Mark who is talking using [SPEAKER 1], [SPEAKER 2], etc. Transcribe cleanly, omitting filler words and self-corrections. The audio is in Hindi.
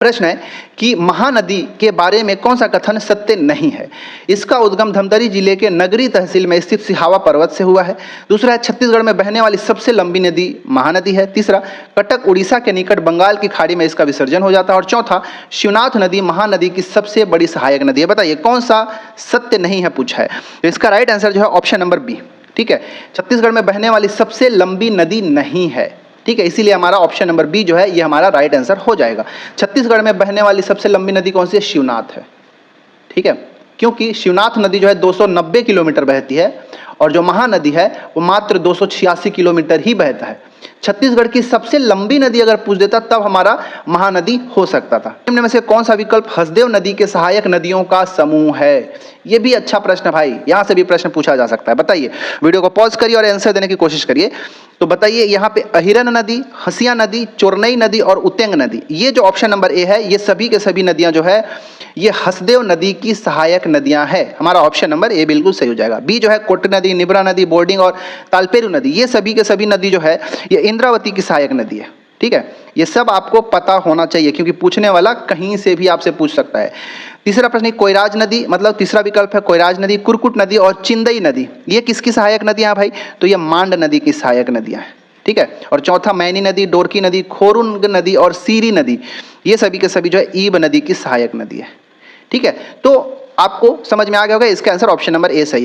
[SPEAKER 1] प्रश्न है कि महानदी के बारे में कौन सा कथन सत्य नहीं है। इसका उद्गम धमतरी जिले के नगरी तहसील में स्थित सिहावा पर्वत से हुआ है। दूसरा है छत्तीसगढ़ में बहने वाली सबसे लंबी नदी महानदी है। तीसरा, कटक उड़ीसा के निकट बंगाल की खाड़ी में इसका विसर्जन हो जाता है। और चौथा, शिवनाथ नदी महानदी की सबसे बड़ी सहायक नदी है। बताइए कौन सा सत्य नहीं है पूछा है। तो इसका राइट आंसर जो है ऑप्शन नंबर बी। ठीक है, छत्तीसगढ़ में बहने वाली सबसे लंबी नदी नहीं है। ठीक है, इसीलिए हमारा ऑप्शन नंबर बी जो है ये हमारा राइट आंसर हो जाएगा। छत्तीसगढ़ में बहने वाली सबसे लंबी नदी कौन सी है? शिवनाथ है। ठीक है, क्योंकि शिवनाथ नदी जो है 290 किलोमीटर बहती है और जो महानदी है वो मात्र 286 किलोमीटर ही बहता है। छत्तीसगढ़ की सबसे लंबी नदी अगर पूछ देता तब हमारा महानदी हो सकता था। निम्न में से कौन सा विकल्प हसदेव नदी के सहायक नदियों का समूह है? ये भी अच्छा प्रश्न भाई, यहां से भी प्रश्न पूछा जा सकता है। बताइए, वीडियो को पॉज करिए और आंसर देने की कोशिश करिए। तो बताइए यहाँ पे अहिरन नदी, हसिया नदी, चोरनई नदी और उतेंग नदी, ये जो ऑप्शन नंबर ए है ये सभी के सभी नदियां जो है ये हसदेव नदी की सहायक नदियां हैं। हमारा ऑप्शन नंबर ए बिल्कुल सही हो जाएगा। बी जो है कोट नदी, निब्रा नदी, बोर्डिंग और तालपेरू नदी, ये सभी के सभी नदी जो है ये इंद्रावती की सहायक नदी है। ठीक है, ये सब आपको पता होना चाहिए क्योंकि पूछने वाला कहीं से भी आपसे पूछ सकता है। तीसरा प्रश्न, कोयराज नदी, मतलब तीसरा विकल्प है कोयराज नदी, कुरकुट नदी और चिंदई नदी, ये किसकी सहायक नदियां हैं भाई? तो ये मांड नदी की सहायक नदियां हैं। ठीक है, और चौथा मैनी नदी, डोरकी नदी, खोरुंग नदी और सीरी नदी, ये सभी के सभी जो है ईब नदी की सहायक नदी है। ठीक है, तो आपको समझ में आ गया होगा इसका आंसर ऑप्शन नंबर ए सही है।